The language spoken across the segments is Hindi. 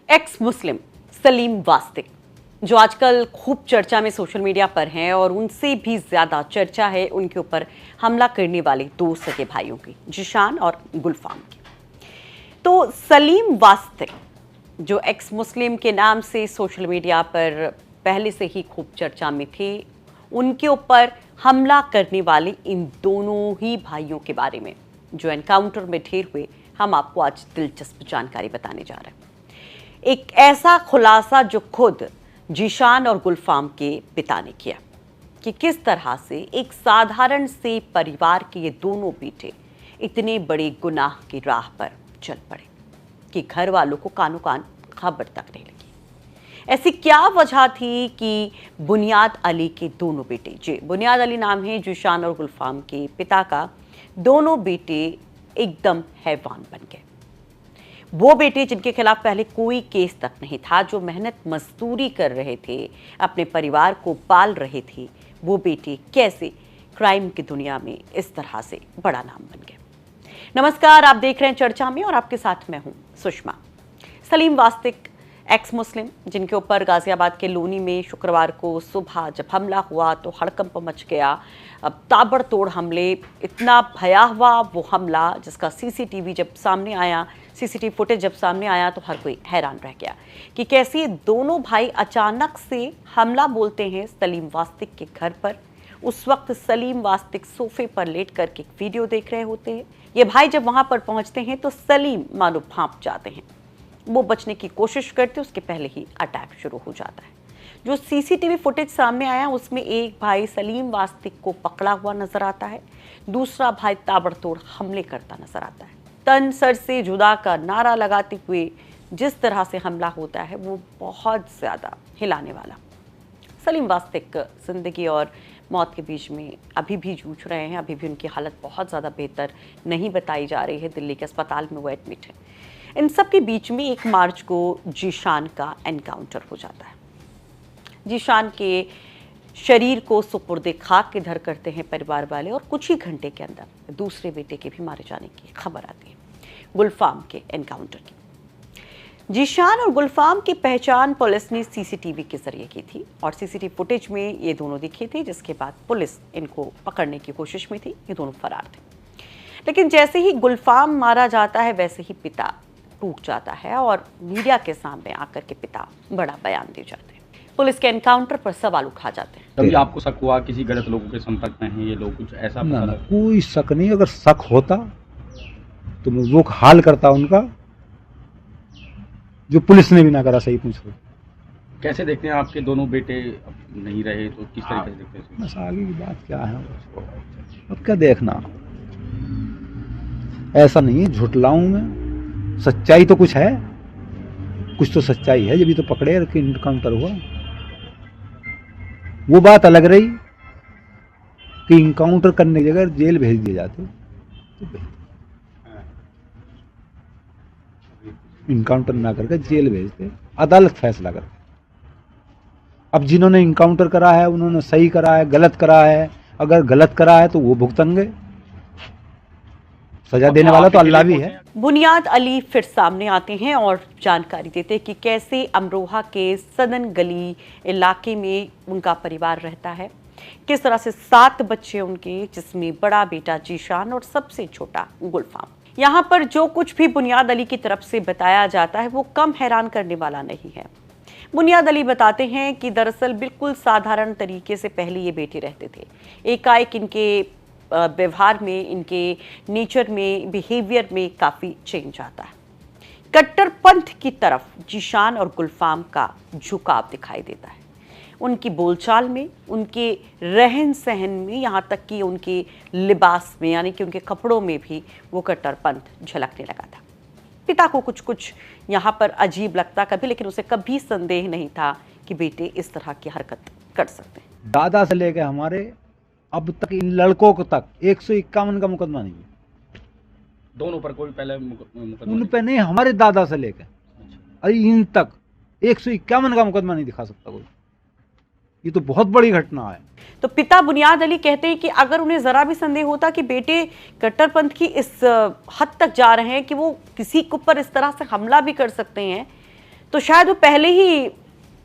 एक्स मुस्लिम सलीम वास्तिक जो आजकल खूब चर्चा में सोशल मीडिया पर हैं और उनसे भी ज़्यादा चर्चा है उनके ऊपर हमला करने वाले दो सगे भाइयों की, जिशान और गुलफाम की। तो सलीम वास्तिक जो एक्स मुस्लिम के नाम से सोशल मीडिया पर पहले से ही खूब चर्चा में थे, उनके ऊपर हमला करने वाले इन दोनों ही भाइयों के बारे में जो एनकाउंटर में ढेर हुए, हम आपको आज दिलचस्प जानकारी बताने जा रहे हैं। एक ऐसा खुलासा जो खुद जिशान और गुलफाम के पिता ने किया कि किस तरह से एक साधारण से परिवार के ये दोनों बेटे इतने बड़े गुनाह की राह पर चल पड़े कि घर वालों को कानो कान खबर तक नहीं लगी। ऐसी क्या वजह थी कि बुनियाद अली के दोनों बेटे, जी बुनियाद अली नाम है जिशान और गुलफाम के पिता का, दोनों बेटे एकदम हैवान बन गए। वो बेटे जिनके खिलाफ पहले कोई केस तक नहीं था, जो मेहनत मजदूरी कर रहे थे, अपने परिवार को पाल रहे थे, वो बेटे कैसे क्राइम की दुनिया में इस तरह से बड़ा नाम बन गए। नमस्कार, आप देख रहे हैं चर्चा में और आपके साथ मैं हूं सुषमा। सलीम वास्तिक एक्स मुस्लिम जिनके ऊपर गाजियाबाद के लोनी में शुक्रवार को सुबह जब हमला हुआ तो हड़कंप मच गया। अब ताबड़तोड़ हमले, इतना भयावह वो हमला जिसका सीसीटीवी जब सामने आया, सीसीटीवी फुटेज जब सामने आया तो हर कोई हैरान रह गया कि कैसे दोनों भाई अचानक से हमला बोलते हैं सलीम वास्तिक के घर पर। उस वक्त सलीम वास्तिक सोफे पर लेट करके एक वीडियो देख रहे होते हैं। ये भाई जब वहां पर पहुंचते हैं तो सलीम मानो भांप जाते हैं, वो बचने की कोशिश करते, उसके पहले ही अटैक शुरू हो जाता है। जो सीसीटीवी फुटेज सामने आया उसमें एक भाई सलीम वास्तिक को पकड़ा हुआ नजर आता है, दूसरा भाई ताबड़तोड़ हमले करता नजर आता है। तन सर से जुदा का नारा लगाते हुए जिस तरह से हमला होता है वो बहुत ज़्यादा हिलाने वाला। सलीम वास्तिक जिंदगी और मौत के बीच में अभी भी जूझ रहे हैं, अभी भी उनकी हालत बहुत ज़्यादा बेहतर नहीं बताई जा रही है। दिल्ली के अस्पताल में वो एडमिट है। इन सब के बीच में 1 मार्च को जिशान का एनकाउंटर हो जाता है। जिशान के शरीर को सुपुर्दे खाक के धर करते हैं परिवार वाले और कुछ ही घंटे के अंदर दूसरे बेटे के भी मारे जाने की खबर आती है, गुलफाम के एनकाउंटर की। जिशान और गुलफाम की पहचान पुलिस ने सीसीटीवी के जरिए की थी और सीसीटीवी फुटेज में ये दोनों दिखे थे, जिसके बाद पुलिस इनको पकड़ने की कोशिश में थी। ये दोनों फरार थे। लेकिन जैसे ही गुलफाम मारा जाता है वैसे ही पिता टूट जाता है और मीडिया के सामने आकर के पिता बड़ा बयान दे जाते हैं। पुलिस के एनकाउंटर पर सवाल उठा जाते हैं। तभी आपको शक हुआ किसी गलत लोगों के संपर्क में हैं ये लोग, कुछ ऐसा? ना, कोई शक नहीं। अगर शक होता तो मैं वो हाल करता उनका जो पुलिस ने भी ना करा। सही पूछ रहे। कैसे देखते हैं आपके दोनों बेटे अब नहीं रहे तो किस तरीके से देखते हैं? बस आगे की बात क्या है, अब क्या देखना। ऐसा नहीं है झुठलाऊं मैं, सच्चाई तो कुछ है, कुछ तो सच्चाई है। जब भी तो पकड़े और इनकाउंटर हुआ। वो बात अलग रही कि इनकाउंटर करने की जगह जेल भेज दिए जाते तो इनकाउंटर ना करके जेल भेजते, अदालत फैसला करती। अब जिन्होंने इनकाउंटर करा है उन्होंने सही करा है, गलत करा है। अगर गलत करा है तो वो भुगतेंगे, सजा देने वाला तो अल्लाह भी है। बुनियाद अली फिर सामने आते हैं और जानकारी देते हैं कि कैसे अमरोहा के सदन गली इलाके में उनका परिवार रहता है, किस तरह से 7 बच्चे उनके, जिसमें बड़ा बेटा जिशान और सबसे छोटा गुलफाम। यहाँ पर जो कुछ भी बुनियाद अली की तरफ से बताया जाता है वो कम हैरान करने वाला नहीं है। बुनियाद अली बताते हैं कि दरअसल बिल्कुल साधारण तरीके से पहले ये बेटे रहते थे। एकाएक इनके व्यवहार में, इनके नेचर में, बिहेवियर में काफ़ी चेंज आता है। कट्टरपंथ की तरफ जिशान और गुलफाम का झुकाव दिखाई देता है, उनकी बोलचाल में, उनके रहन सहन में, यहाँ तक कि उनके लिबास में, यानी कि उनके कपड़ों में भी वो कट्टरपंथ झलकने लगा था। पिता को कुछ कुछ यहाँ पर अजीब लगता कभी, लेकिन उसे कभी संदेह नहीं था कि बेटे इस तरह की हरकत कर सकते हैं। दादा से लेकर हमारे अब तक इन लड़कों को तक 151 का मुकदमा नहीं है। दोनों पर कोई पहले मुकदमा? उन पे नहीं, हमारे दादा से लेकर अरे इन तक 151 का मुकदमा नहीं दिखा सकता कोई। ये तो बहुत बड़ी घटना है। तो पिता बुनियाद अली कहते हैं कि अगर उन्हें जरा भी संदेह होता कि बेटे कट्टरपंथ की इस हद तक जा रहे हैं कि वो किसी के ऊपर इस तरह से हमला भी कर सकते हैं, तो शायद वो पहले ही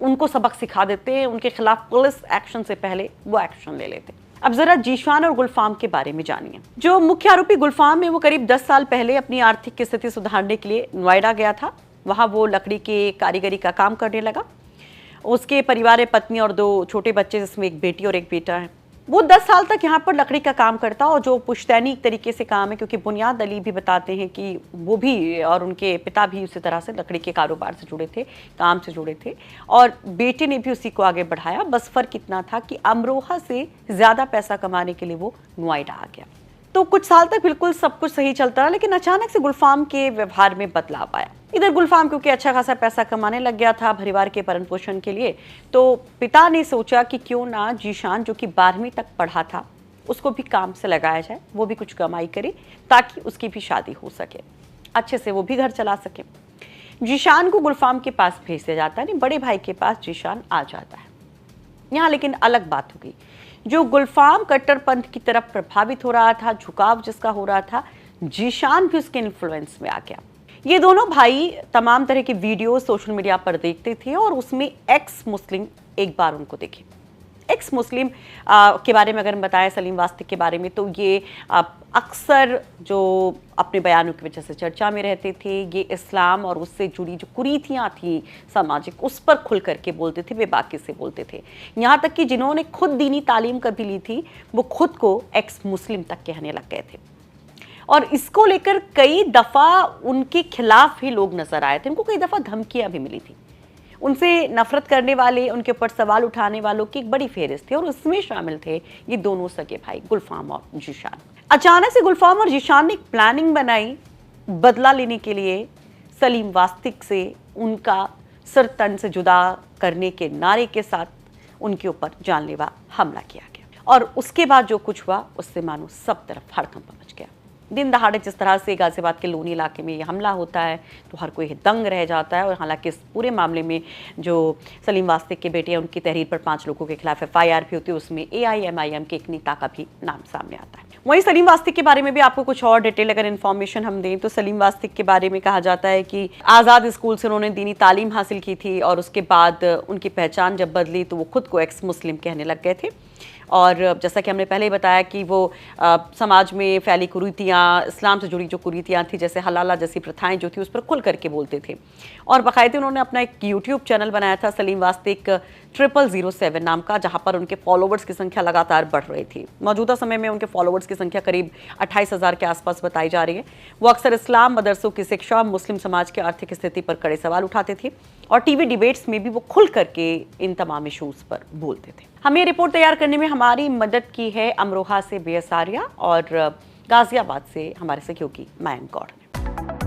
उनको सबक सिखा देते हैं, उनके खिलाफ पुलिस एक्शन से पहले वो एक्शन ले लेते। अब जरा जीशान और गुलफाम के बारे में जानिए। जो मुख्य आरोपी गुलफाम है वो करीब 10 साल पहले अपनी आर्थिक स्थिति सुधारने के लिए नोएडा गया था। वहां वो लकड़ी के कारीगरी का काम करने लगा। उसके परिवार में पत्नी और 2 छोटे बच्चे, जिसमें एक बेटी और एक बेटा है। वो 10 साल तक यहाँ पर लकड़ी का काम करता, और जो पुश्तैनी तरीके से काम है, क्योंकि बुनियाद अली भी बताते हैं कि वो भी और उनके पिता भी उसी तरह से लकड़ी के कारोबार से जुड़े थे, काम से जुड़े थे, और बेटे ने भी उसी को आगे बढ़ाया। बस फर्क इतना था कि अमरोहा से ज़्यादा पैसा कमाने के लिए वो नोएडा आ गया। तो कुछ साल तक बिल्कुल सब कुछ सही चलता रहा, लेकिन अचानक से गुलफाम के व्यवहार में बदलाव आया। इधर गुलफाम क्योंकि अच्छा खासा पैसा कमाने लग गया था परिवार के भरण पोषण के लिए, तो पिता ने सोचा कि क्यों ना जीशान, जो कि 12वीं तक पढ़ा था, उसको भी काम से लगाया जाए, वो भी कुछ कमाई करे ताकि उसकी भी शादी हो सके, अच्छे से वो भी घर चला सके। जीशान को गुलफाम के पास भेज दिया जाता है, नहीं बड़े भाई के पास जीशान आ जाता है। यहाँ लेकिन अलग बात हो गई। जो गुलफाम कट्टरपंथ की तरफ प्रभावित हो रहा था, झुकाव जिसका हो रहा था, जीशान भी उसके इन्फ्लुएंस में आ गया। ये दोनों भाई तमाम तरह के वीडियो सोशल मीडिया पर देखते थे, और उसमें एक्स मुस्लिम एक बार उनको देखे। एक्स मुस्लिम के बारे में अगर हम बताएं, सलीम वास्तिक के बारे में, तो ये अक्सर जो अपने बयानों की वजह से चर्चा में रहते थे, ये इस्लाम और उससे जुड़ी जो कुरीतियाँ थी सामाजिक, उस पर खुल करके बोलते थे, बेबाकी से बोलते थे। यहाँ तक कि जिन्होंने खुद दीनी तालीम कभी ली थी, वो खुद को एक्स मुस्लिम तक कहने लग गए थे। और इसको लेकर कई दफ़ा उनके खिलाफ ही लोग नजर आए थे, उनको कई दफ़ा धमकियां भी मिली थी। उनसे नफरत करने वाले, उनके ऊपर सवाल उठाने वालों की एक बड़ी फेहरिस्त थी, और उसमें शामिल थे ये दोनों सगे भाई गुलफाम और जीशान। अचानक से गुलफाम और जीशान ने एक प्लानिंग बनाई बदला लेने के लिए। सलीम वास्तिक से उनका सर तन से जुदा करने के नारे के साथ उनके ऊपर जानलेवा हमला किया गया, और उसके बाद जो कुछ हुआ उससे मानो सब तरफ हड़कंप मच गया। दिन दहाड़े जिस तरह से गाजियाबाद के लोनी इलाके में ये हमला होता है, तो हर कोई दंग रह जाता है। और हालांकि इस पूरे मामले में जो सलीम वास्तिक के बेटे हैं, उनकी तहरीर पर 5 लोगों के खिलाफ FIR भी होती है, उसमें AIMIM के एक नेता का भी नाम सामने आता है। वहीं सलीम वास्तिक के बारे में भी आपको कुछ और डिटेल अगर इन्फॉर्मेशन हम दें, तो सलीम वास्तिक के बारे में कहा जाता है कि आज़ाद स्कूल से उन्होंने दीनी तालीम हासिल की थी, और उसके बाद उनकी पहचान जब बदली तो वो खुद को एक्स मुस्लिम कहने लग गए थे। और जैसा कि हमने पहले ही बताया कि वो समाज में फैली कुरीतियाँ, इस्लाम से जुड़ी जो कुरीतियाँ थी, जैसे हलाला जैसी प्रथाएं जो थी, उस पर खुल करके बोलते थे। और बाकायदे उन्होंने अपना एक YouTube चैनल बनाया था, सलीम वास्तिक 0007 नाम का, जहाँ पर उनके फॉलोवर्स की संख्या लगातार बढ़ रही थी। मौजूदा समय में उनके फॉलोवर्स की संख्या करीब 28,000 के आसपास बताई जा रही है। वो अक्सर इस्लाम, मदरसों की शिक्षा, मुस्लिम समाज की आर्थिक स्थिति पर कड़े सवाल उठाते थे, और टीवी डिबेट्स में भी वो खुल करके इन तमाम इशूज़ पर बोलते थे। हमें रिपोर्ट तैयार करने में हमारी मदद की है अमरोहा से BS आर्या, और गाजियाबाद से हमारे सहयोगी मयंक गौड़ ने।